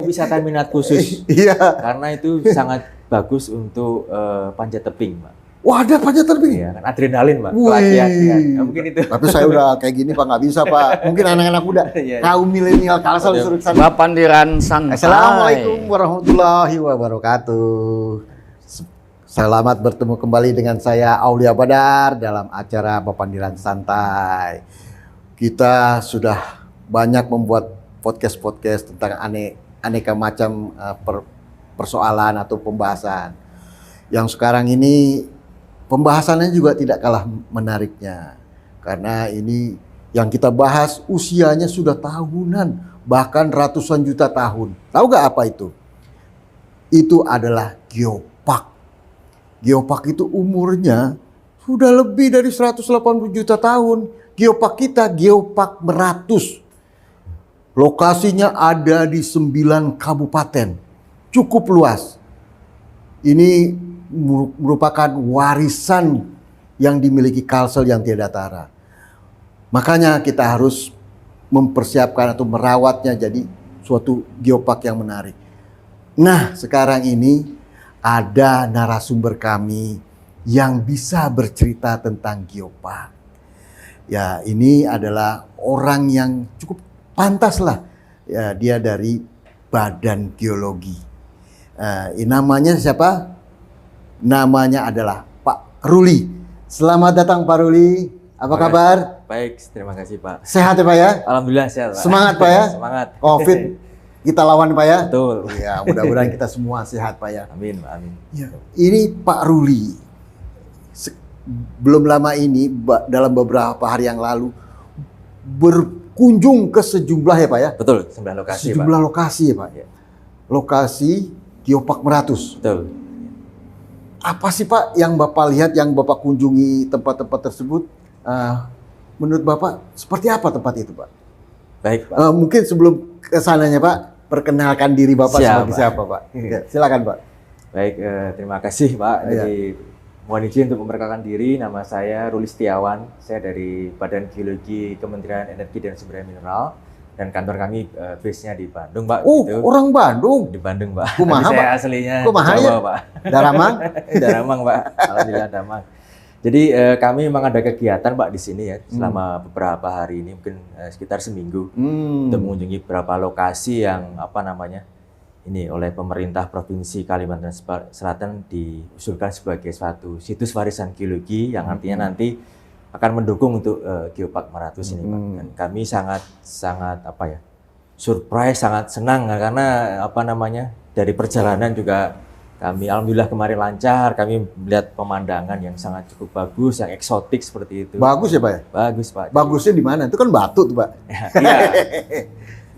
wisata minat khusus. Iya. Karena itu sangat bagus untuk panjat tebing, Pak. Wah, ada panjat tebing. Iya, kan adrenalin, Pak. Wih. Pelatihan. Nah, mungkin itu. Tapi saya udah kayak gini Pak, nggak bisa Pak. Mungkin anak-anak muda, Iya. kaum milenial Kalsel disuruh ke sana. Bapandiran santai. Assalamualaikum warahmatullahi wabarakatuh. Selamat bertemu kembali dengan saya Aulia Badar dalam acara Bapandiran Santai. Kita sudah banyak membuat podcast-podcast tentang aneka macam persoalan atau pembahasan. Yang sekarang ini pembahasannya juga tidak kalah menariknya. Karena ini yang kita bahas usianya sudah tahunan, bahkan ratusan juta tahun. Tahu gak apa itu? Itu adalah geopark. Geopark itu umurnya sudah lebih dari 180 juta tahun. Geopark kita, Geopark Meratus. Lokasinya ada di 9 kabupaten. Cukup luas. Ini merupakan warisan yang dimiliki Kalsel yang tiada tara. Makanya kita harus mempersiapkan atau merawatnya jadi suatu geopark yang menarik. Nah, sekarang ini ada narasumber kami yang bisa bercerita tentang geopark. Ya, ini adalah orang yang cukup pantas lah. Ya, dia dari Badan Geologi. Namanya siapa? Namanya adalah Pak Ruli. Selamat datang Pak Ruli. Apa kabar? Baik, terima kasih Pak. Sehat ya Pak ya? Alhamdulillah sehat Pak. Semangat Pak ya? Semangat. Covid kita lawan Pak ya? Betul. Ya, mudah-mudahan kita semua sehat Pak ya. Amin, amin. Ya, ini Pak Ruli. Belum lama ini, dalam beberapa hari yang lalu, berkunjung ke sejumlah ya Pak ya? Betul, 9 lokasi sejumlah Pak. lokasi ya Pak. Ya. Lokasi Geopark Meratus. Betul. Apa sih Pak yang Bapak lihat, yang Bapak kunjungi tempat-tempat tersebut? Menurut Bapak seperti apa tempat itu Pak? Baik Pak. Mungkin sebelum kesananya Pak, perkenalkan diri Bapak sebagai siapa Pak? Ya, silakan Pak. Baik, terima kasih Pak. Iya. Jadi mohon izin untuk memperkenalkan diri. Nama saya Ruli Setiawan. Saya dari Badan Geologi Kementerian Energi dan Sumber Daya Mineral. Dan kantor kami base-nya di Bandung, Pak. Gitu. Orang Bandung. Di Bandung, Pak. Kumaha, Tapi saya Pak? aslinya Kumaha Jawa, ya? Pak. Daramang? Daramang, Pak. Alhamdulillah Daramang. Jadi kami memang ada kegiatan, Pak, di sini ya selama beberapa hari ini, mungkin sekitar seminggu untuk mengunjungi beberapa lokasi yang ini oleh pemerintah Provinsi Kalimantan Selatan diusulkan sebagai suatu situs warisan geologi yang artinya nanti akan mendukung untuk Geopark Meratus ini, Pak. Dan kami sangat surprise, sangat senang karena dari perjalanan juga kami alhamdulillah kemarin lancar, kami melihat pemandangan yang sangat cukup bagus, yang eksotik seperti itu. Bagus ya Pak ya? Bagus Pak. Bagusnya di mana? Itu kan batu tuh Pak. Iya.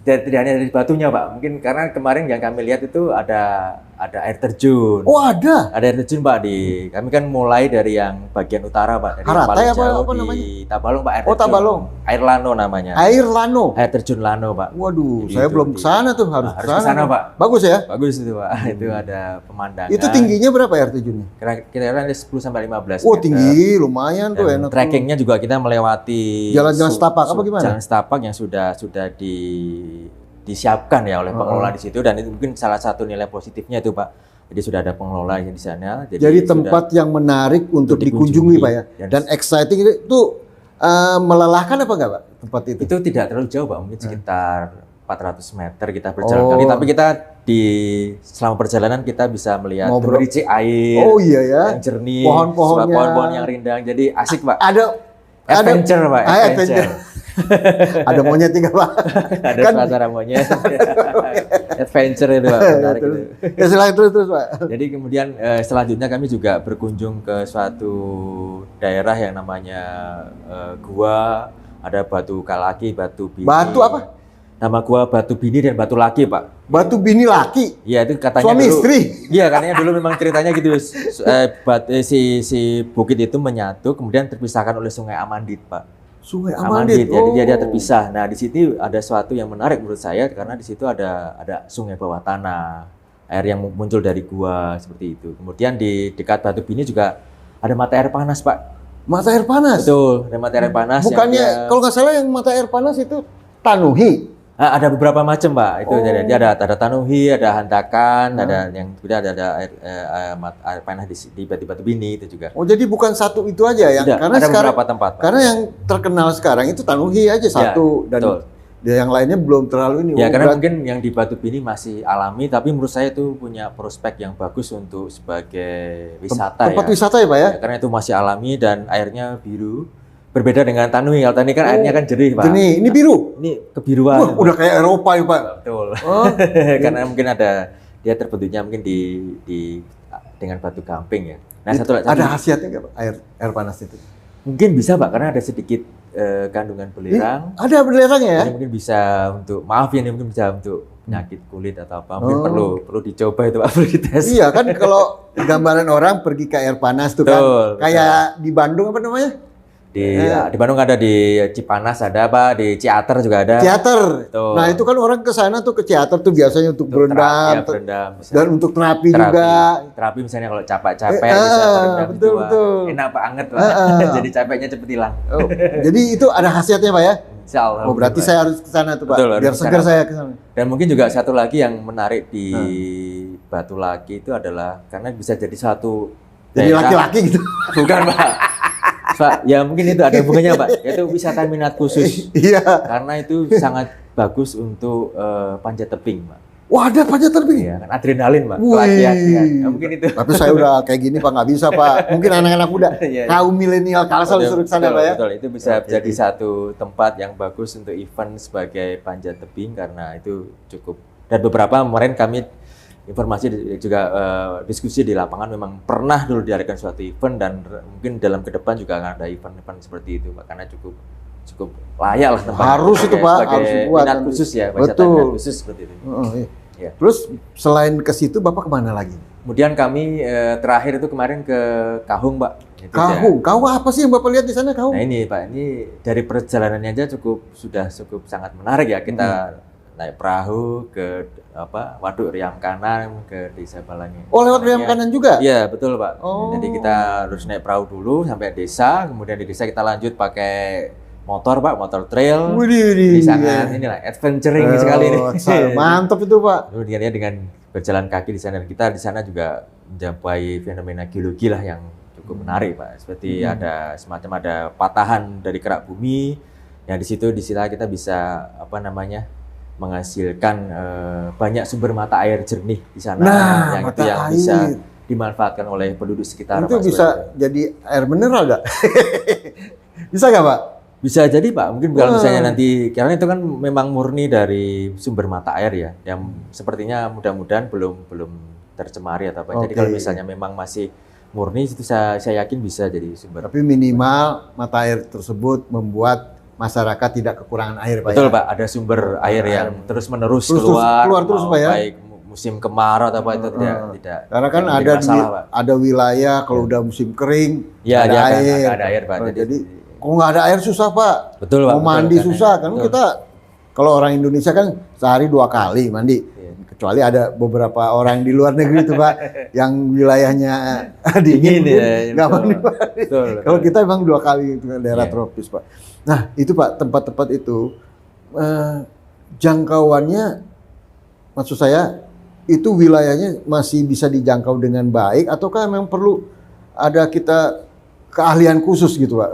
Tidak hanya dari batunya Pak, mungkin karena kemarin yang kami lihat itu ada air terjun. Oh ada? Ada air terjun Pak kami kan mulai dari yang bagian utara Pak, dari Haratai paling apa jauh namanya? di Tabalong Pak, air Oh, terjun. Tabalong. Air Lano namanya. Air Lano? Air terjun Lano Pak. Waduh, Jadi saya itu belum kesana tuh, harus kesana Pak. Bagus ya? Bagus itu Pak, itu ada pemandangan. Itu tingginya berapa air terjunnya? Kira-kira 10-15 Oh meter. tinggi, lumayan tuh, Dan enak. trekkingnya juga kita melewati Jalan-jalan setapak apa gimana? Jalan setapak yang sudah disiapkan ya oleh pengelola di situ, dan itu mungkin salah satu nilai positifnya itu Pak. Jadi sudah ada pengelola di sana. Jadi tempat yang menarik untuk dikunjungi Pak ya. Dan exciting itu melelahkan apa enggak Pak tempat itu? Itu tidak terlalu jauh Pak, mungkin sekitar 400 meter kita berjalan kaki. Tapi kita selama perjalanan kita bisa melihat gemericik air yang jernih, pohon-pohon yang rindang. Jadi asik Pak. Ada adventure Pak. Adventure. Ada monyet juga Pak. Ada suasana monyet. Adventure itu Pak. Menarik itu. Ya silakan terus Pak. Jadi kemudian selanjutnya kami juga berkunjung ke suatu daerah yang namanya gua, ada Batu Kalaki, Batu Bini. Batu apa? Nama gua Batu Bini dan Batu Laki Pak. Batu Bini Laki? Iya itu katanya suami dulu, istri? Iya katanya dulu memang ceritanya gitu. Si bukit itu menyatu kemudian terpisahkan oleh Sungai Amandit Pak. Sungai Amandit. Jadi dia terpisah. Nah di sini ada sesuatu yang menarik menurut saya karena di situ ada sungai bawah tanah, air yang muncul dari gua seperti itu. Kemudian di dekat Batu Bini juga ada mata air panas Pak. Mata air panas? Betul, ada mata air panas. Bukannya kalau nggak salah yang mata air panas itu Tanuhi? Ada beberapa macam, Pak. Itu jadi ada tanuhi, ada hantakan, ada yang kemudian ada air panah di Batu Bini itu juga. Oh, jadi bukan satu itu aja ya? Tidak, Karena ada sekarang, beberapa tempat, Pak. Karena yang terkenal sekarang itu tanuhi aja satu, dan betul. yang lainnya belum terlalu ini. Ya, karena mungkin yang di Batu Bini masih alami, tapi menurut saya itu punya prospek yang bagus untuk sebagai wisata tempat wisata ya, Pak ya? Karena itu masih alami dan airnya biru. Berbeda dengan tanuhi. Kalau tanuhi kan airnya kan jernih, Pak. Jernih. Ini biru. Ini kebiruan. Wah, udah kayak Eropa ya, Pak. Betul. Karena mungkin dia terbentuknya mungkin dengan batu gamping ya. Nah, ada khasiatnya nggak, Pak, air panas itu? Mungkin bisa, Pak, karena ada sedikit kandungan belerang. Ada belerangnya ya? Ini mungkin bisa untuk, maaf ya, ini mungkin bisa untuk penyakit kulit atau apa. Mungkin perlu dicoba itu, Pak, perlu dites. Iya kan, kalau gambaran orang pergi ke air panas tuh kan, kayak di Bandung apa namanya? Di Bandung ada, di Cipanas ada, apa, di Ciater juga ada. Ciater. Nah, itu kan orang ke sana tuh, ke Ciater tuh biasanya untuk berendam, dan untuk terapi juga. Terapi misalnya kalau capek-capek bisa berendam, betul. Enak banget lah. Jadi capeknya cepet hilang. Jadi itu ada khasiatnya, Pak ya? Insya Allah. Oh, berarti saya harus ke sana tuh, Pak. Betul, biar segar saya ke sana. Dan mungkin juga satu lagi yang menarik di Batu Laki itu adalah karena bisa jadi satu jadi laki-laki gitu. Bukan, Pak. Pak, ya mungkin itu ada hubungannya, Pak. Itu wisata minat khusus. Iya. Karena itu sangat bagus untuk panjat tebing, Pak. Wah, ada panjat tebing? Iya, kan adrenalin, Pak. Latihan kan. Nah, mungkin itu. Tapi saya udah kayak gini, Pak, nggak bisa, Pak. Mungkin anak-anak muda, kaum milenial Kalsel disuruh ke sana, Pak ya. Betul, itu bisa jadi satu tempat yang bagus untuk event sebagai panjat tebing karena itu cukup. Dan beberapa kemarin kami informasi juga diskusi di lapangan memang pernah dulu diadakan suatu event dan mungkin dalam ke depan juga akan ada event-event seperti itu, Pak, karena cukup layak lah tempat. Harus itu, Pak, harus dibuat minat khusus ya, betul. Khusus seperti itu. Ya. Terus selain ke situ Bapak kemana lagi? Kemudian kami terakhir itu kemarin ke Kahung, Pak. Kahung, Kahung apa sih yang Bapak lihat di sana, Kahung? Nah ini, Pak, ini dari perjalanannya aja sudah cukup sangat menarik ya. Kita naik perahu ke Waduk Riam Kanan ke Desa Balangi. Oh, lewat Riam Kanan juga? Iya, betul, Pak. Jadi kita harus naik perahu dulu sampai desa, kemudian di desa kita lanjut pakai motor, Pak, motor trail. Ini sangat inilah adventuring sekali ini. Mantap itu, Pak. Kemudian ya dengan berjalan kaki di sana, dan kita di sana juga menjumpai fenomena geologi lah yang cukup menarik, Pak. Seperti ada patahan dari kerak bumi yang di situ kita bisa menghasilkan banyak sumber mata air jernih di sana, yang itu yang bisa dimanfaatkan oleh penduduk sekitar. Itu Pak, bisa jadi air mineral nggak? Bisa nggak, Pak? Bisa jadi, Pak. Mungkin kalau misalnya nanti, karena itu kan memang murni dari sumber mata air ya, yang sepertinya mudah-mudahan belum tercemari atau apa. Jadi kalau misalnya memang masih murni, itu saya yakin bisa jadi sumber. Tapi minimal mata air tersebut membuat masyarakat tidak kekurangan air, Pak. Betul, Pak. Ada sumber air yang terus-menerus keluar terus, Pak ya. Baik musim kemarau atau apa itu tidak. Karena kan ada wilayah kalau udah musim kering, ya, ada air. Ada air, Pak. Jadi kalau nggak ada air susah, Pak. Betul, Pak. Mau mandi susah kan. Kita kalau orang Indonesia kan sehari 2 kali mandi. Kecuali ada beberapa orang di luar negeri itu, Pak, yang wilayahnya dingin nggak mandi. Kalau kita memang 2 kali itu daerah tropis, Pak. Nah, itu, Pak, tempat-tempat itu jangkauannya, maksud saya itu wilayahnya masih bisa dijangkau dengan baik ataukah memang perlu ada kita keahlian khusus gitu, Pak,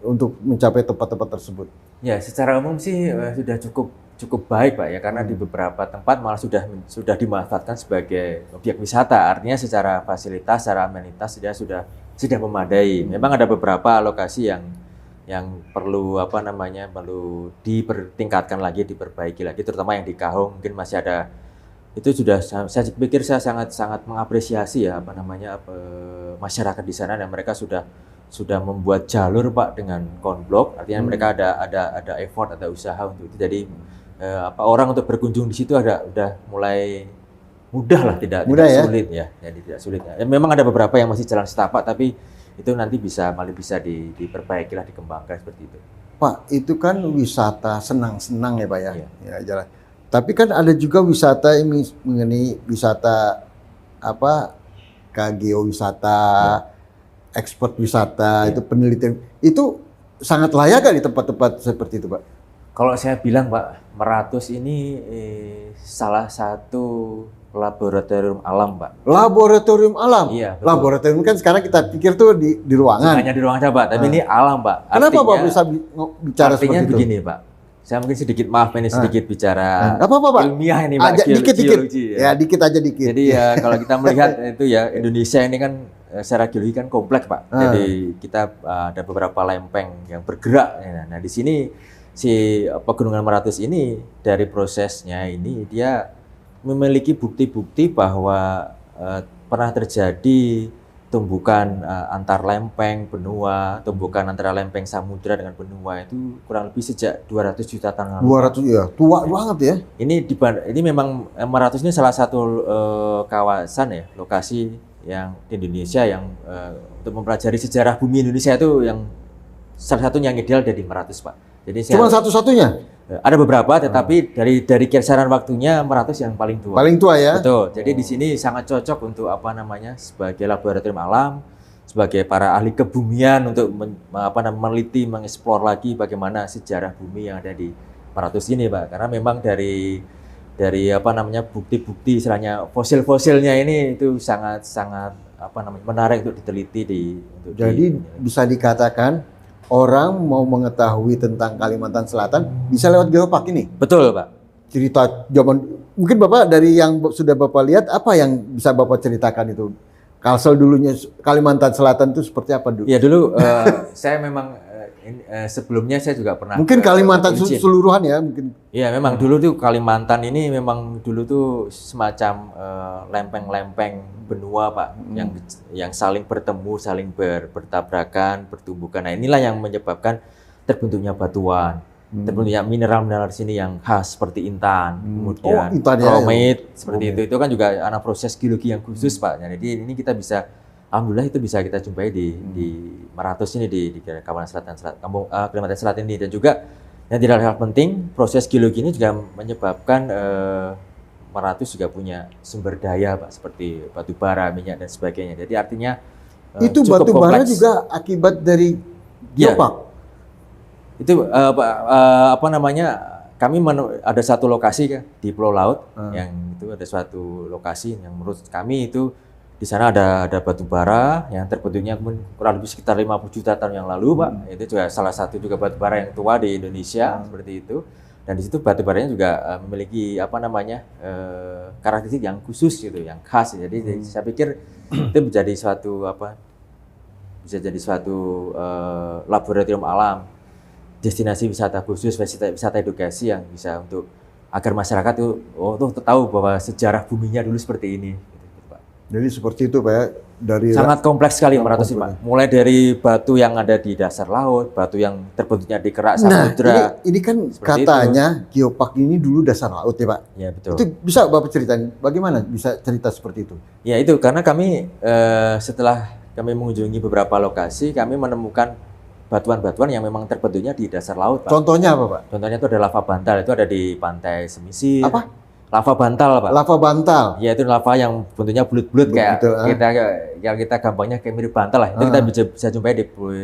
untuk mencapai tempat-tempat tersebut? Ya, secara umum sih sudah cukup baik, Pak, ya, karena di beberapa tempat malah sudah dimanfaatkan sebagai objek wisata. Artinya secara fasilitas, secara amenitas sudah memadai. Memang ada beberapa lokasi yang perlu perlu dipertingkatkan lagi, diperbaiki lagi, terutama yang di Kahung mungkin masih ada. Itu sudah, saya pikir saya sangat mengapresiasi ya masyarakat di sana, dan mereka sudah membuat jalur, Pak, dengan konblok. Artinya mereka ada effort, ada usaha untuk itu. Jadi orang untuk berkunjung di situ udah mulai mudah lah, tidak sulit ya. Jadi tidak sulit. Ya, memang ada beberapa yang masih jalan setapak, tapi itu nanti bisa diperbaiki lah, dikembangkan seperti itu. Pak, itu kan wisata senang-senang ya, Pak ya. Ya, jalan. Tapi kan ada juga wisata ini mengenai wisata geowisata, ekspor wisata, itu penelitian. Itu sangat layak kan di tempat-tempat seperti itu, Pak? Kalau saya bilang Pak, Meratus ini salah satu laboratorium alam Pak. Laboratorium alam? Iya, betul. Laboratorium kan sekarang kita pikir tuh di ruangan. Hanya di ruangan Pak, tapi ini alam Pak. Kenapa Pak bisa bicara seperti itu? Artinya begini Pak, saya mungkin sedikit maaf ini sedikit bicara apa Pak? ilmiah ini Pak, dikit. Geologi, ya dikit aja dikit. Jadi ya kalau kita melihat itu ya Indonesia ini kan secara geologi kan kompleks Pak. Jadi kita ada beberapa lempeng yang bergerak. Nah di sini si Pegunungan Meratus ini dari prosesnya ini dia memiliki bukti-bukti bahwa pernah terjadi tumbukan antar lempeng benua, tumbukan antara lempeng samudra dengan benua itu kurang lebih sejak 200 juta tahun lalu. 200 ya, tua banget ya. Ini memang Meratus ini salah satu kawasan ya, lokasi yang di Indonesia yang untuk mempelajari sejarah bumi Indonesia itu yang salah satunya yang ideal dari Meratus Pak. Jadi cuma satu-satunya? Ada beberapa, tetapi dari kisaran waktunya Meratus yang paling tua. Paling tua ya? Betul. Jadi di sini sangat cocok untuk sebagai laboratorium alam, sebagai para ahli kebumian untuk meneliti, mengeksplor lagi bagaimana sejarah bumi yang ada di Meratus ini, Pak. Karena memang dari bukti-bukti istilahnya fosil-fosilnya ini itu sangat menarik untuk diteliti Jadi bisa dikatakan orang mau mengetahui tentang Kalimantan Selatan bisa lewat Geopark ini. Betul, Pak. Cerita zaman mungkin Bapak dari yang sudah Bapak lihat apa yang bisa Bapak ceritakan itu? Kalsel dulunya Kalimantan Selatan itu seperti apa dulu? Ya dulu saya memang sebelumnya saya juga pernah mungkin Kalimantan keseluruhan ya mungkin. Iya, memang dulu tuh Kalimantan ini memang dulu tuh semacam lempeng-lempeng benua Pak yang saling bertemu, saling bertabrakan, bertumbukan. Nah, inilah yang menyebabkan terbentuknya batuan. Terbentuknya mineral-mineral di sini yang khas seperti intan, kemudian chromite seperti itu. Itu kan juga anak proses geologi yang khusus Pak. Jadi ini kita bisa alhamdulillah itu bisa kita jumpai di Meratus ini di Kalimantan Selatan ini, dan juga yang tidak kalah penting proses geologi ini juga menyebabkan Meratus juga punya sumber daya Pak seperti batu bara, minyak dan sebagainya. Jadi artinya itu batu bara juga akibat dari Geopark. Itu kami ada satu lokasi di Pulau Laut yang itu ada suatu lokasi yang menurut kami itu di sana ada batu bara yang terbentuknya kurang lebih sekitar 50 juta tahun yang lalu, Pak. Itu juga salah satu juga batu bara yang tua di Indonesia seperti itu. Dan di situ batu baranya juga memiliki karakteristik yang khusus gitu, yang khas. Jadi saya pikir itu menjadi suatu laboratorium alam, destinasi wisata khusus, wisata edukasi yang bisa untuk agar masyarakat tuh tahu bahwa sejarah buminya dulu seperti ini. Jadi seperti itu Pak ya, sangat kompleks sekali Meratus Pak. Mulai dari batu yang ada di dasar laut, batu yang terbentuknya di kerak samudra. Ini kan katanya Geopark ini dulu dasar laut ya Pak. Ya betul. Itu bisa Bapak ceritain bagaimana bisa cerita seperti itu? Ya itu karena kami setelah kami mengunjungi beberapa lokasi, kami menemukan batuan-batuan yang memang terbentuknya di dasar laut Pak. Contohnya apa Pak? Contohnya itu ada lava bantal, itu ada di pantai Semisir. Apa? Lava bantal Pak. Lava bantal. Ya itu lava yang bentuknya bulat-bulat kayak kita gampangnya kayak mirip bantal lah. Itu kita bisa jumpai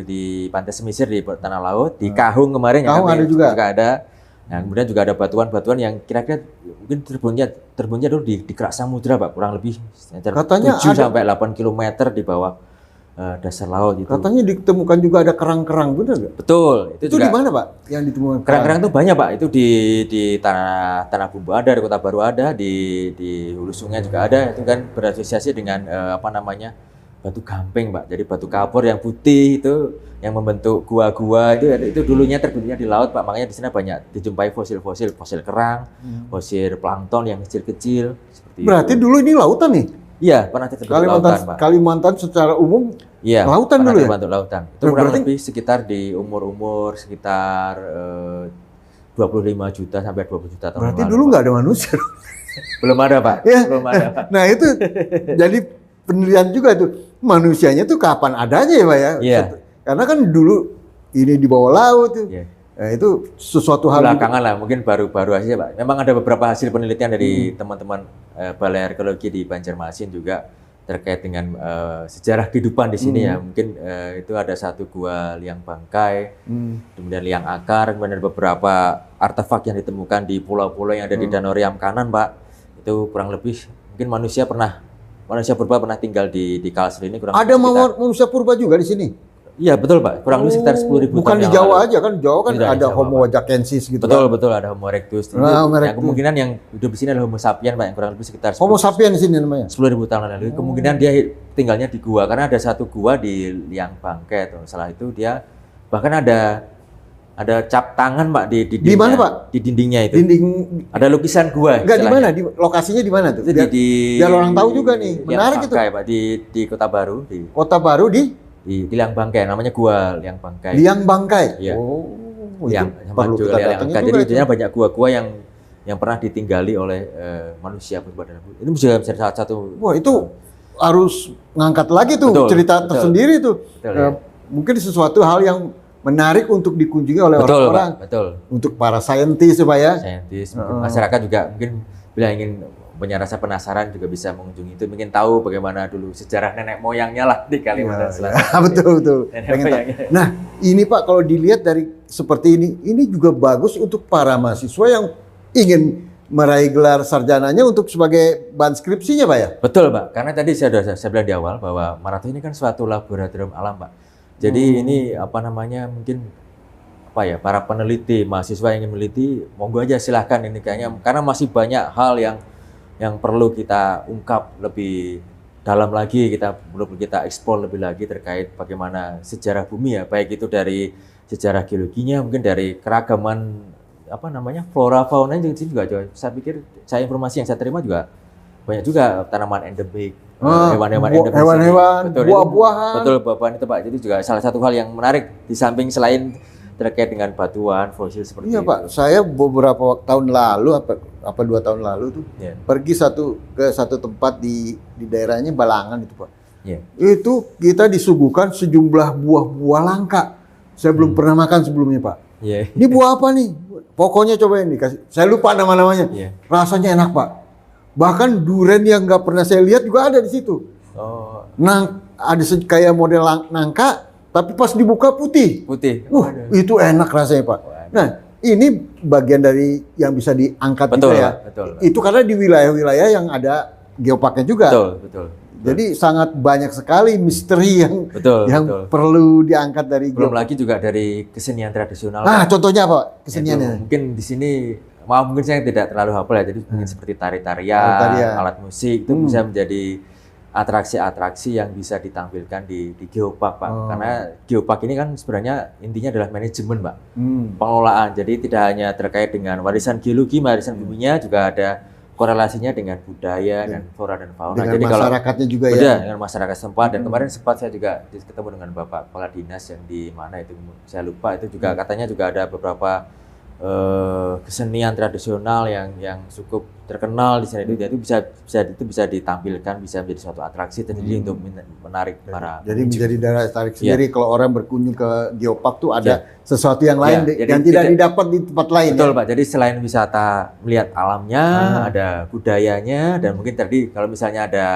di pantai Semisir di tanah laut, di Kahung kemarin Kahung ada juga ada. Nah, kemudian juga ada batuan-batuan yang kira-kira mungkin terbentuknya dulu di kerak samudra Pak, kurang lebih katanya 7 sampai 8 km di bawah dasar laut itu. Katanya ditemukan juga ada kerang-kerang, benar nggak? Betul. Itu di mana Pak yang ditemukan? Kerang-kerang itu banyak Pak. Itu di tanah Bumbu ada, di Kota Baru ada, di hulu sungai juga ada. Itu kan berasosiasi dengan batu gamping Pak. Jadi batu kapur yang putih itu yang membentuk gua-gua itu dulunya terbentuknya di laut Pak. Makanya di sana banyak dijumpai fosil kerang, fosil plankton yang kecil-kecil seperti Berarti itu. Dulu ini lautan nih? Iya, pernah terbentuk lautan Pak. Kalimantan secara umum lautan dulu ya? Terbentuk lautan. Itu kurang lebih sekitar di umur sekitar 25 juta sampai 20 juta tahun. Berarti dulu nggak ada manusia? Belum ada Pak. Ya. Belum ada Pak. Nah itu jadi penelitian juga tuh. Manusianya tuh kapan adanya ya Pak ya? Iya. Karena kan dulu ini di bawah laut tuh. Yeah. Nah, itu sesuatu hal belakangan lah, mungkin baru aja Pak. Memang ada beberapa hasil penelitian dari teman-teman Balai Arkeologi di Banjarmasin juga terkait dengan sejarah kehidupan di sini ya. Mungkin itu ada satu gua liang bangkai, kemudian liang akar, kemudian ada beberapa artefak yang ditemukan di pulau-pulau yang ada di Danau Riam kanan, Pak. Itu kurang lebih mungkin manusia purba pernah tinggal di Kalsel ini kurang Ada lebih manusia purba juga di sini? Iya betul Pak, kurang lebih sekitar 10.000 bukan tahun di yang Jawa lalu. aja kan, Jawa kan Tidak, ada di Jawa, Homo Pak. jacensis gitu Betul, kan. betul ada Homo erectus. Homo Yang erectus. kemungkinan yang hidup di sini adalah Homo sapien Pak, yang kurang lebih sekitar Homo sapiens di sini namanya. 10.000 tahun lalu. Kemungkinan dia tinggalnya di gua karena ada satu gua di Liang Bangkai atau salah itu dia bahkan ada cap tangan Pak di dindingnya. Di mana, Pak? Di dindingnya itu. Dinding Ada lukisan gua. enggak di istilahnya. mana? Di lokasinya di mana tuh? Itu biar orang tahu juga nih. Liang Menarik itu. Bangkai, Pak, di Kota Baru di Kota Baru di Liang Bangkai, namanya gua Liang Bangkai. Liang Bangkai. Iya. Oh, Yang itu sama perlu juga kita Liang datangin Bangkai. juga Jadi itu. intinya banyak gua-gua yang pernah ditinggali oleh manusia purba dan itu juga bisa salah satu. Wah, itu harus ngangkat lagi tuh Betul, cerita betul. tersendiri tuh. Betul, ya. Mungkin sesuatu hal yang menarik untuk dikunjungi oleh Betul, orang-orang. Pak, betul. Untuk para saintis supaya Saintis, mungkin masyarakat juga mungkin bila ingin punya rasa penasaran juga bisa mengunjungi itu, mungkin tahu bagaimana dulu sejarah nenek moyangnya lah di Kalimantan Selatan. betul. Nenek Pengen tahu. moyangnya. Nah, ini Pak kalau dilihat dari seperti ini juga bagus untuk para mahasiswa yang ingin meraih gelar sarjananya untuk sebagai bahan skripsinya, Pak ya? Betul, Pak. Karena tadi saya bilang di awal bahwa maraton ini kan suatu laboratorium alam, Pak. Jadi ini mungkin para peneliti, mahasiswa yang ingin meneliti, monggo aja silahkan ini kayaknya karena masih banyak hal yang perlu kita ungkap lebih dalam lagi, perlu kita eksplor lebih lagi terkait bagaimana sejarah bumi ya, baik itu dari sejarah geologinya, mungkin dari keragaman flora fauna juga saya pikir informasi yang saya terima juga banyak juga tanaman endemik, hewan-hewan endemik. Hewan-hewan, Betul, buah-buahan. Betul, buah-buahan itu Pak. Jadi juga salah satu hal yang menarik di samping selain terkait dengan batuan fosil seperti Iya itu. Pak, saya beberapa tahun lalu apa 2 tahun lalu tuh pergi ke satu tempat di daerahnya Balangan itu Pak. Iya. Itu kita disuguhkan sejumlah buah-buah langka. Saya belum pernah makan sebelumnya Pak. Iya. Ini buah apa nih? Pokoknya cobain dikasih. Saya lupa nama-namanya. Iya. Rasanya enak Pak. Bahkan durian yang nggak pernah saya lihat juga ada di situ. Oh, Ada kayak model nangka, tapi pas dibuka putih. putih. Itu enak rasanya Pak. Nah, ini bagian dari yang bisa diangkat Betul, juga ya. Pak, betul. Itu karena di wilayah-wilayah yang ada geoparknya juga. Betul. Jadi sangat banyak sekali misteri yang Betul. perlu diangkat dari Belum lagi juga dari kesenian tradisional. Nah, Pak. contohnya apa Itu keseniannya? mungkin di sini mungkin saya tidak terlalu hafal ya. Jadi mungkin seperti tari-tarian, Tari-tarian. alat musik itu bisa menjadi atraksi-atraksi yang bisa ditampilkan di geopark, Pak. Karena geopark ini kan sebenarnya intinya adalah manajemen, Pak. Pengelolaan. Jadi tidak hanya terkait dengan warisan geologi, warisan buminya, juga ada korelasinya dengan budaya dan flora dan fauna. Dengan Jadi masyarakatnya juga ya. beda dengan masyarakat setempat. Dan kemarin sempat saya juga ketemu dengan Bapak Kepala Dinas yang di mana itu saya lupa, itu juga katanya juga ada beberapa kesenian tradisional yang cukup terkenal di sana, itu bisa ditampilkan, bisa menjadi suatu atraksi tersendiri untuk menarik para Jadi menjadi daya tarik sendiri kalau orang berkunjung ke geopark tuh ada sesuatu yang Ya, lain jadi yang tidak didapat di tempat lain. Betul ya? Pak, jadi selain wisata melihat alamnya, ada budayanya, dan mungkin tadi kalau misalnya ada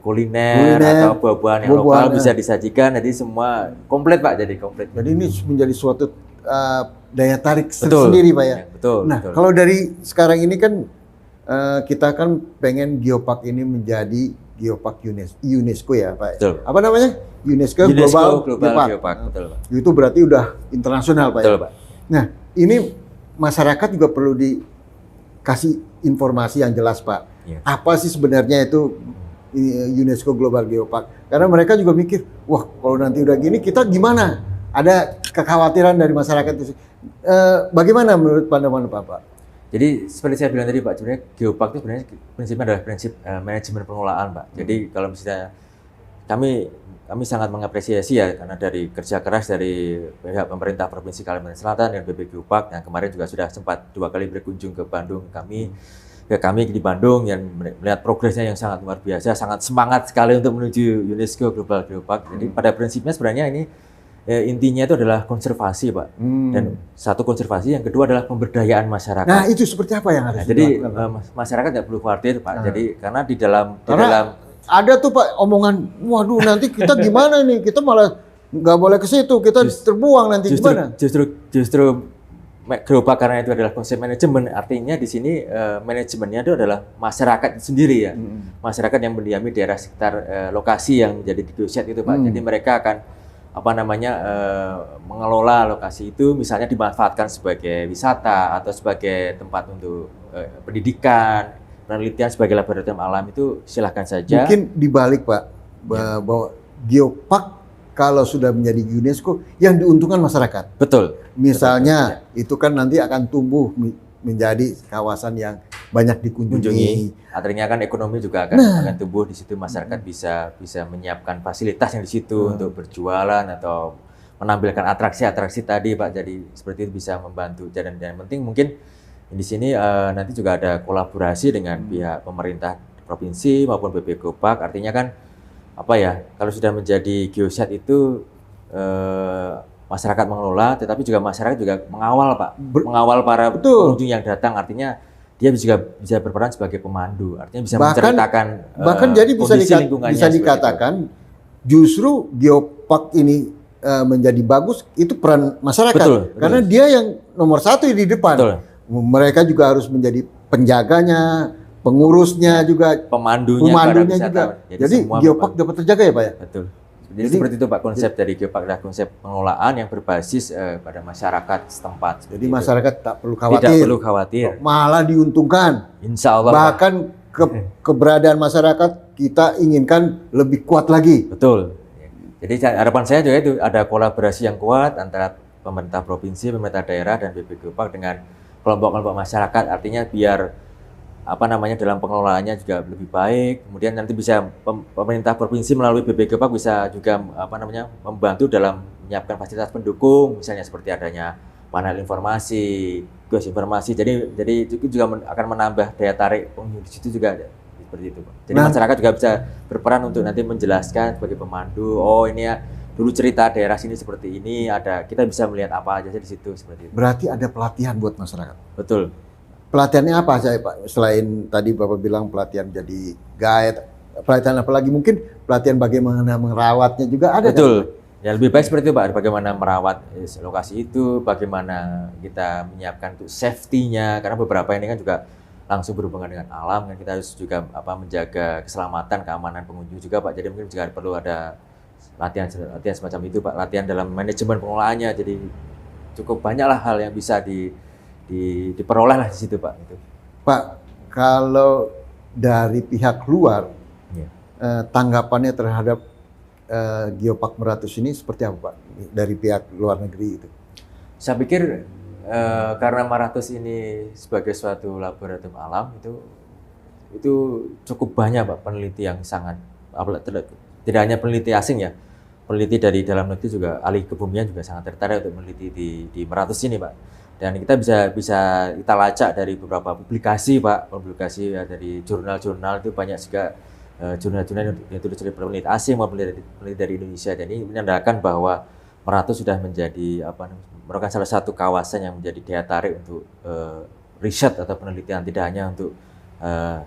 kuliner atau buah-buahan yang lokal bisa disajikan, jadi semua komplit Pak, jadi komplit. Jadi ini menjadi suatu daya tarik sendiri Pak ya. Betul. Nah, kalau dari sekarang ini kan kita kan pengen geopark ini menjadi geopark UNESCO ya Pak. Betul. Apa namanya? UNESCO Global Geopark. Betul Pak. Itu berarti udah internasional Pak. Betul ya? Pak. Nah, ini masyarakat juga perlu dikasih informasi yang jelas Pak. Iya. Apa sih sebenarnya itu UNESCO Global Geopark? Karena mereka juga mikir, wah kalau nanti udah gini kita gimana? Ada kekhawatiran dari masyarakat itu. Bagaimana menurut pandangan Bapak? Jadi seperti saya bilang tadi Pak, sebenarnya geopark itu sebenarnya prinsipnya adalah prinsip manajemen pengelolaan Pak. Jadi kalau misalnya kami sangat mengapresiasi ya, karena dari kerja keras dari pihak pemerintah Provinsi Kalimantan Selatan dan BB Geopark yang kemarin juga sudah sempat 2 kali berkunjung ke Bandung, kami di Bandung yang melihat progresnya yang sangat luar biasa, sangat semangat sekali untuk menuju UNESCO Global Geopark. Jadi pada prinsipnya sebenarnya ini intinya itu adalah konservasi, Pak. Dan satu konservasi, yang kedua adalah pemberdayaan masyarakat. Nah, itu seperti apa yang harus jadi dilakukan? masyarakat tidak perlu khawatir, Pak. Jadi karena di dalam ada tuh Pak omongan, waduh nanti kita gimana nih, kita malah nggak boleh ke situ, kita terbuang nanti gimana? Justru gerobak karena itu adalah konsep manajemen, artinya di sini manajemennya itu adalah masyarakat sendiri ya, masyarakat yang mendiami daerah sekitar lokasi yang menjadi di geoset itu, Pak. Jadi mereka akan mengelola lokasi itu, misalnya dimanfaatkan sebagai wisata atau sebagai tempat untuk pendidikan, penelitian, sebagai laboratorium alam, itu silahkan saja. Mungkin dibalik Pak, bahwa geopark kalau sudah menjadi UNESCO yang diuntungkan masyarakat. Betul. Misalnya itu kan nanti akan tumbuh menjadi kawasan yang banyak dikunjungi. Artinya kan ekonomi juga akan tumbuh di situ, masyarakat bisa menyiapkan fasilitas yang di situ untuk berjualan atau menampilkan atraksi-atraksi tadi, Pak. Jadi seperti itu bisa membantu. Dan yang penting mungkin di sini nanti juga ada kolaborasi dengan pihak pemerintah provinsi maupun BP Geopark. Artinya kan kalau sudah menjadi geoset itu masyarakat mengelola, tetapi juga masyarakat juga mengawal, Pak. Mengawal para pengunjung yang datang, artinya dia juga bisa berperan sebagai pemandu. Artinya bisa menceritakan jadi bisa dikatakan justru geopark ini menjadi bagus itu peran masyarakat. Betul. Karena dia yang nomor satu di depan. Betul. Mereka juga harus menjadi penjaganya, pengurusnya juga, pemandunya juga. Jadi geopark dapat terjaga ya, Pak ya? Betul. Jadi seperti itu, Pak, konsep dari geopark adalah konsep pengelolaan yang berbasis pada masyarakat setempat. Jadi masyarakat tak perlu khawatir. Tidak perlu khawatir. Malah diuntungkan. Insya Allah. Bahkan keberadaan masyarakat kita inginkan lebih kuat lagi. Betul. Jadi harapan saya juga itu ada kolaborasi yang kuat antara pemerintah provinsi, pemerintah daerah, dan BP Geopark dengan kelompok-kelompok masyarakat. Artinya biar dalam pengelolaannya juga lebih baik. Kemudian nanti bisa pemerintah provinsi melalui BP Geopark bisa juga membantu dalam menyiapkan fasilitas pendukung, misalnya seperti adanya panel informasi, kios informasi. Jadi itu juga akan menambah daya tarik pengunjung di situ juga seperti itu, Pak. Jadi masyarakat juga bisa berperan untuk nanti menjelaskan sebagai pemandu. Oh, ini ya dulu cerita daerah sini seperti ini, kita bisa melihat apa aja di situ seperti itu. Berarti ada pelatihan buat masyarakat. Betul. Pelatihannya apa saya, Pak? Selain tadi Bapak bilang pelatihan jadi guide, pelatihan apa lagi? Mungkin pelatihan bagaimana merawatnya juga ada. Betul. Ya lebih baik seperti itu, Pak. Bagaimana merawat lokasi itu, bagaimana kita menyiapkan untuk safety-nya, karena beberapa ini kan juga langsung berhubungan dengan alam, kan kita harus juga menjaga keselamatan, keamanan pengunjung juga, Pak. Jadi mungkin juga perlu ada latihan semacam itu, Pak. Latihan dalam manajemen pengelolaannya. Jadi cukup banyaklah hal yang bisa diperoleh lah di situ, Pak. Itu. Pak, kalau dari pihak luar, tanggapannya terhadap Geopark Meratus ini seperti apa, Pak? Dari pihak luar negeri itu? Saya pikir karena Meratus ini sebagai suatu laboratorium alam itu cukup banyak, Pak, peneliti yang sangat, tidak hanya peneliti asing ya, peneliti dari dalam negeri juga, ahli kebumian juga sangat tertarik untuk meneliti di Meratus ini, Pak. Dan kita bisa kita lacak dari beberapa publikasi, Pak, publikasi dari jurnal-jurnal itu banyak juga jurnal-jurnal yang ditulis oleh peneliti asing maupun peneliti dari Indonesia. Dan ini menandakan bahwa Meratus sudah menjadi merupakan salah satu kawasan yang menjadi daya tarik untuk riset atau penelitian, tidak hanya untuk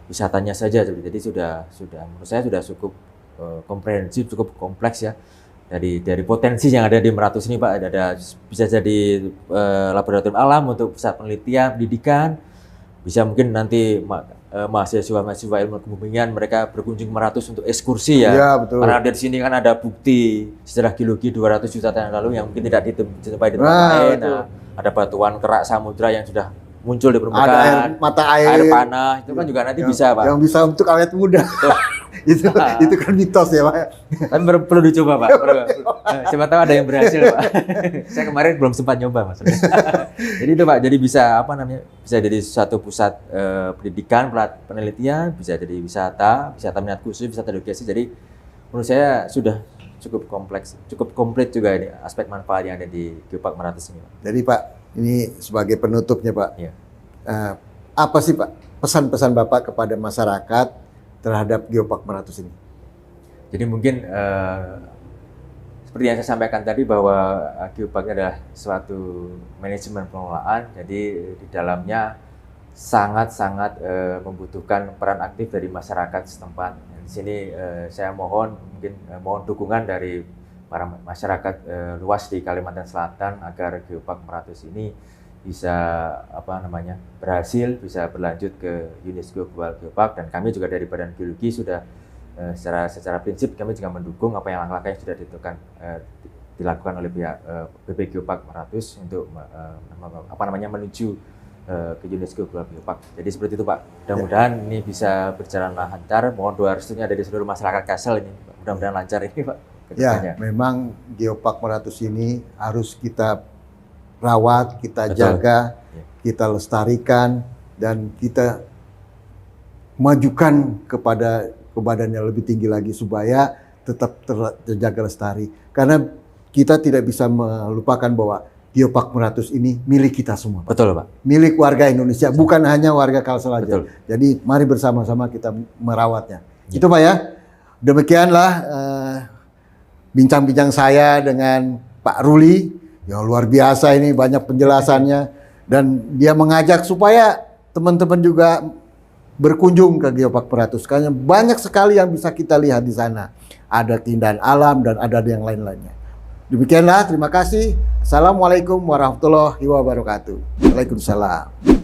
wisatanya saja. Jadi sudah menurut saya sudah cukup komprehensif, cukup kompleks ya. Dari potensi yang ada di Meratus ini, Pak, ada bisa jadi laboratorium alam untuk pusat penelitian, pendidikan, bisa mungkin nanti mahasiswa ilmu kebumian mereka berkunjung ke Meratus untuk ekskursi ya. Iya, betul. Karena dari sini kan ada bukti sejarah geologi 200 juta tahun lalu yang mungkin tidak dijumpai di tempat lain. Nah, ada batuan kerak samudra yang sudah muncul di permukaan. Ada mata air panah, itu kan juga nanti bisa, Pak. Yang bisa untuk awet muda. itu kan mitos ya, Pak. Tapi perlu dicoba, Pak. Siapa tahu ada yang berhasil, Pak. Saya kemarin belum sempat nyoba, maksudnya. Jadi itu, Pak, jadi bisa bisa jadi suatu pusat pendidikan, penelitian, bisa jadi wisata minat khusus, wisata edukasi. Jadi menurut saya sudah cukup kompleks, cukup komplit juga ini aspek manfaat yang ada di Geopark Meratus ini, Pak. Jadi, Pak, ini sebagai penutupnya, Pak. Ya. Apa sih, Pak, pesan-pesan Bapak kepada masyarakat terhadap Geopark Meratus ini? Jadi mungkin seperti yang saya sampaikan tadi bahwa geopark adalah suatu manajemen pengelolaan, jadi di dalamnya sangat-sangat membutuhkan peran aktif dari masyarakat setempat. Di sini saya mohon dukungan dari para masyarakat luas di Kalimantan Selatan agar Geopark Meratus ini bisa berhasil, bisa berlanjut ke UNESCO Global Geopark, dan kami juga dari Badan Geologi sudah secara prinsip kami juga mendukung apa yang langkah-langkah yang sudah dilakukan oleh pihak BP Geopark Meratus untuk menuju ke UNESCO Global Geopark. Jadi seperti itu Pak. Mudah-mudahan ini bisa berjalan lancar. Mohon doa restunya dari seluruh masyarakat Kassel ini. Mudah-mudahan lancar ini Pak. Ya, memang Geopark Meratus ini harus kita rawat, kita jaga, kita lestarikan, dan kita majukan kepada badan yang lebih tinggi lagi supaya tetap terjaga lestari. Karena kita tidak bisa melupakan bahwa Geopark Meratus ini milik kita semua, Pak. Betul, Pak. Milik warga Indonesia, bukan hanya warga Kalsel aja. Betul. Jadi mari bersama-sama kita merawatnya. Itu Pak ya. Demikianlah bincang-bincang saya dengan Pak Ruli. Ya luar biasa ini, banyak penjelasannya. Dan dia mengajak supaya teman-teman juga berkunjung ke Geopark Meratus. Karena banyak sekali yang bisa kita lihat di sana. Ada keindahan alam dan ada yang lain-lainnya. Demikianlah, terima kasih. Assalamualaikum warahmatullahi wabarakatuh. Waalaikumsalam.